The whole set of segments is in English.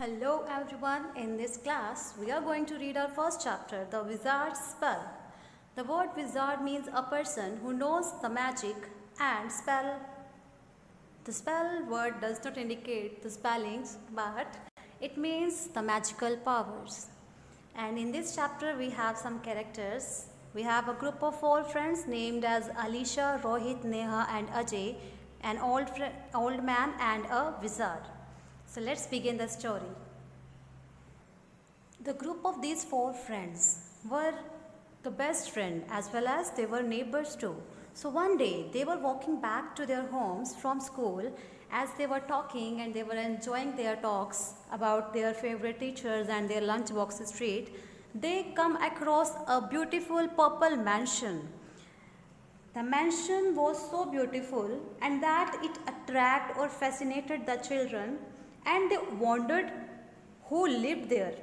Hello everyone, in this class we are going to read our first chapter, The Wizard's Spell. The word wizard means a person who knows the magic and spell. The spell word does not indicate the spellings, but it means the magical powers. And in this chapter we have some characters. We have a group of 4 friends named as Alisha, Rohit, Neha and Ajay, an old man and a wizard. So let's begin the story. The group of these 4 friends were the best friend as well as they were neighbors too. So one day they were walking back to their homes from school. As they were talking and they were enjoying their talks about their favorite teachers and their lunchbox street, they come across a beautiful purple mansion. The mansion was so beautiful and that it attracted or fascinated the children, and they wondered who lived there.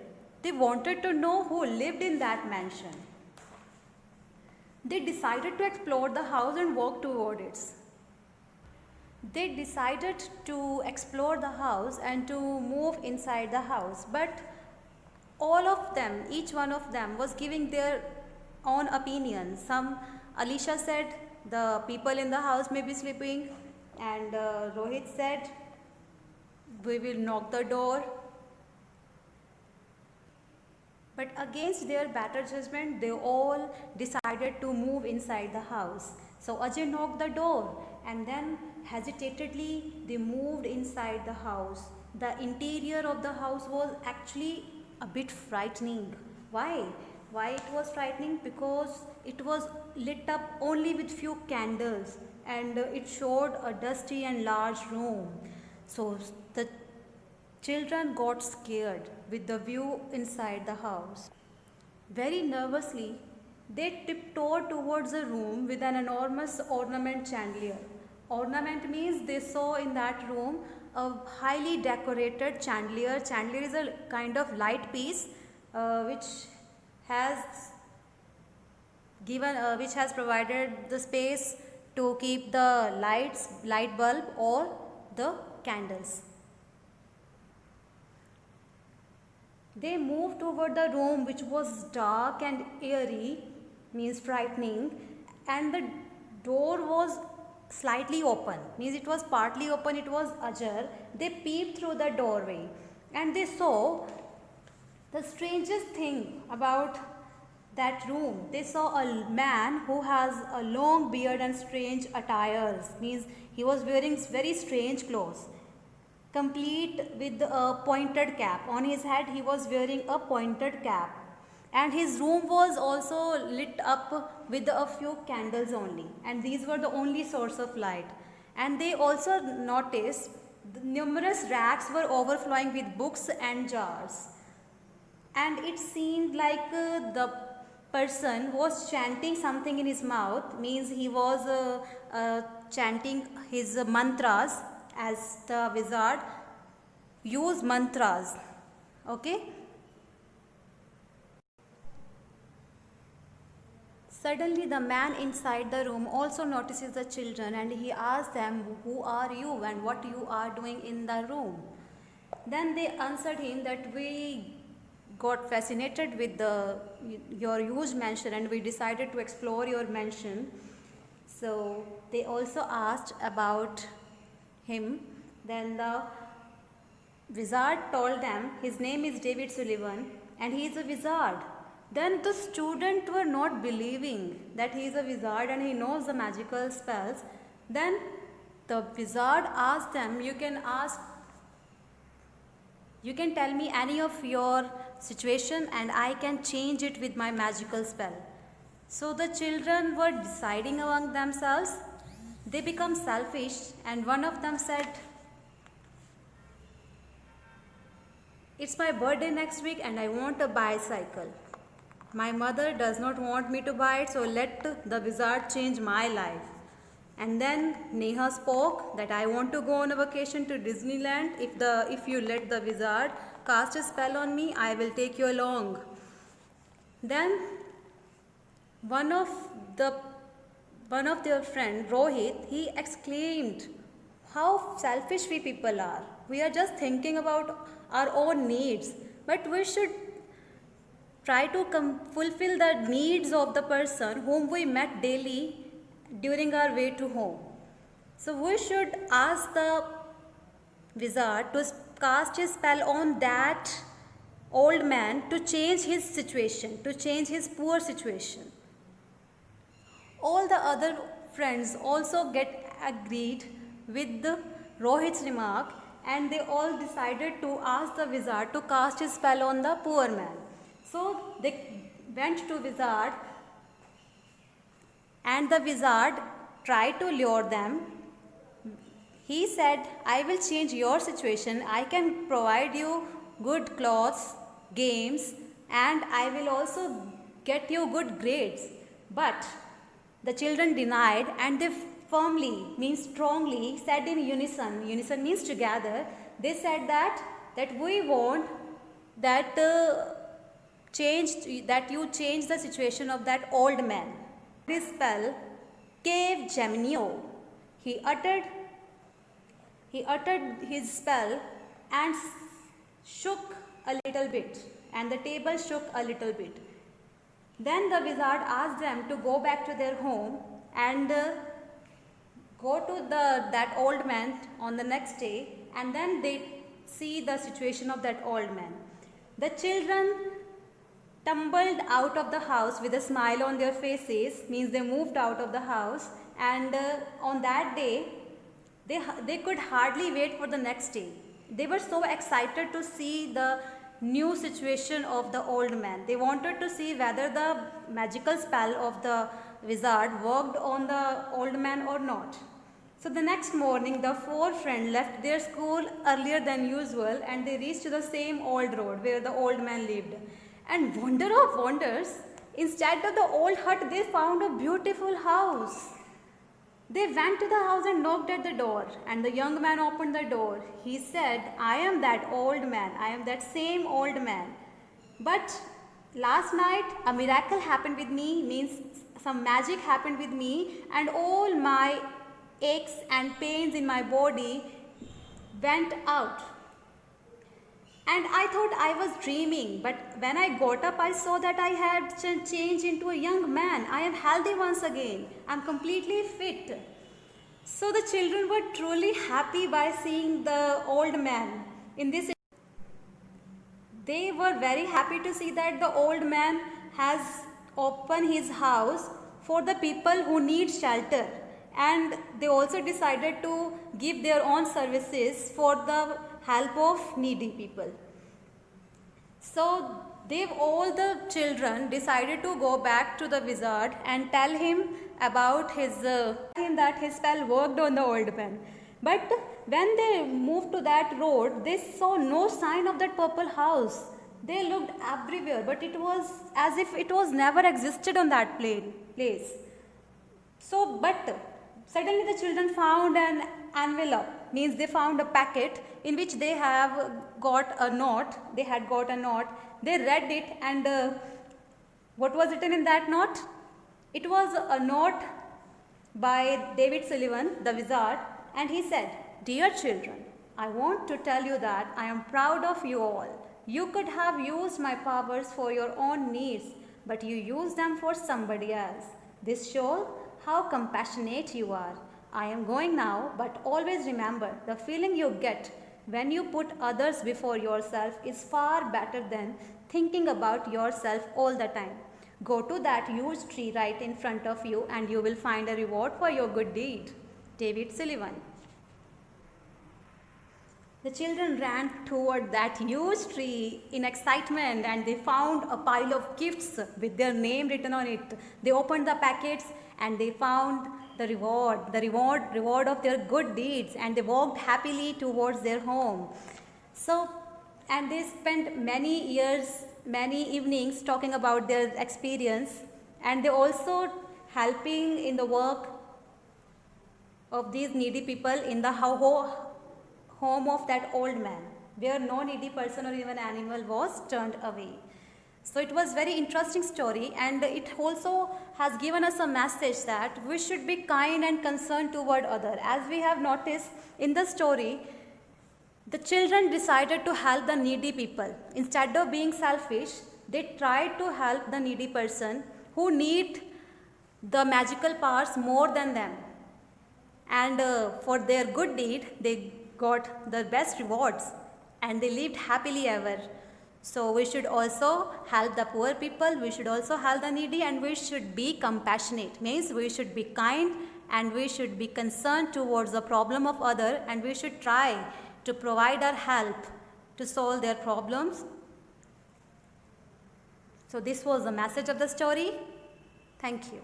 They wanted to know who lived in that mansion. They decided to explore the house and walk toward it. They decided to explore the house and to move inside the house, but all of them, each one of them was giving their own opinion. Alisha said the people in the house may be sleeping, and Rohit said we will knock the door. But against their better judgment, they all decided to move inside the house. So Ajay knocked the door and then hesitatedly they moved inside the house. The interior of the house was actually a bit frightening. Why? Why it was frightening? Because it was lit up only with few candles, and it showed a dusty and large room. So the children got scared with the view inside the house. Very nervously, they tiptoed towards a room with an enormous ornament chandelier. Ornament means they saw in that room a highly decorated chandelier. Chandelier is a kind of light piece which has provided the space to keep the light bulb or the candles. They moved toward the room, which was dark and airy, means frightening, and the door was slightly open, means it was partly open, it was ajar. They peeped through the doorway and they saw the strangest thing about that room. They saw a man who has a long beard and strange attires, means he was wearing very strange clothes, complete with a pointed cap. On his head he was wearing a pointed cap, and his room was also lit up with a few candles only, and these were the only source of light. And they also noticed the numerous racks were overflowing with books and jars, and it seemed like the person was chanting something in his mouth, means he was chanting his mantras, as the wizard use mantras. Okay. Suddenly the man inside the room also notices the children, and he asks them, who are you and what you are doing in the room? Then they answered him that we got fascinated with your huge mansion and we decided to explore your mansion. So they also asked about him. Then the wizard told them his name is David Sullivan and he is a wizard. Then the students were not believing that he is a wizard and he knows the magical spells. Then the wizard asked them, you can tell me any of your situation and I can change it with my magical spell. So the children were deciding among themselves. They become selfish, and one of them said, it's my birthday next week and I want a bicycle. My mother does not want me to buy it, so let the wizard change my life. And then Neha spoke that I want to go on a vacation to Disneyland. If you let the wizard cast a spell on me, I will take you along. Then one of their friend, Rohit, he exclaimed, how selfish we people are. We are just thinking about our own needs, but we should try to fulfill the needs of the person whom we met daily during our way to home. So we should ask the wizard to cast his spell on that old man to change his situation, to change his poor situation. All the other friends also get agreed with the Rohit's remark, and they all decided to ask the wizard to cast his spell on the poor man. So they went to wizard, and the wizard tried to lure them. He said, I will change your situation. I can provide you good clothes, games, and I will also get you good grades. But the children denied, and they firmly, means strongly, said in unison, unison means together, they said that we want that you change the situation of that old man. This spell, Cave Geminio, he uttered his spell and shook a little bit, and the table shook a little bit. Then the wizard asked them to go back to their home and go to that old man on the next day, and then they see the situation of that old man. The children tumbled out of the house with a smile on their faces, means they moved out of the house, and on that day they could hardly wait for the next day. They were so excited to see the new situation of the old man. They wanted to see whether the magical spell of the wizard worked on the old man or not. So the next morning, the four friends left their school earlier than usual, and they reached the same old road where the old man lived. And wonder of wonders, instead of the old hut, they found a beautiful house. They went to the house and knocked at the door, and the young man opened the door. He said, I am that old man. I am that same old man. But last night a miracle happened with me, means some magic happened with me, and all my aches and pains in my body went out. And I thought I was dreaming, but when I got up, I saw that I had changed into a young man. I am healthy once again. I am completely fit. So the children were truly happy by seeing the old man in this. They were very happy to see that the old man has opened his house for the people who need shelter. And they also decided to give their own services for the help of needy people. So all the children decided to go back to the wizard and tell him about that his spell worked on the old man. But when they moved to that road, they saw no sign of that purple house. They looked everywhere, but it was as if it was never existed on that place. So, but suddenly the children found an envelope, means they found a packet in which they have got a note. They had got a note. They read it, and what was written in that note? It was a note by David Sullivan, the wizard, and he said, Dear children, I want to tell you that I am proud of you all. You could have used my powers for your own needs, but you used them for somebody else. This shows how compassionate you are. I am going now, but always remember, the feeling you get when you put others before yourself is far better than thinking about yourself all the time. Go to that huge tree right in front of you, and you will find a reward for your good deed. David Sullivan. The children ran toward that huge tree in excitement, and they found a pile of gifts with their name written on it. They opened the packets and they found the reward of their good deeds, and they walked happily towards their home. So, and they spent many years, many evenings talking about their experience, and they also helping in the work of these needy people in the home of that old man, where no needy person or even animal was turned away. So it was very interesting story, and it also has given us a message that we should be kind and concerned toward other. As we have noticed in the story, The children decided to help the needy people. Instead of being selfish, they tried to help the needy person who need the magical powers more than them. And for their good deed, they got the best rewards and they lived happily ever. So we should also help the poor people, we should also help the needy, and we should be compassionate. Means we should be kind and we should be concerned towards the problem of other, and we should try to provide our help to solve their problems. So this was the message of the story. Thank you.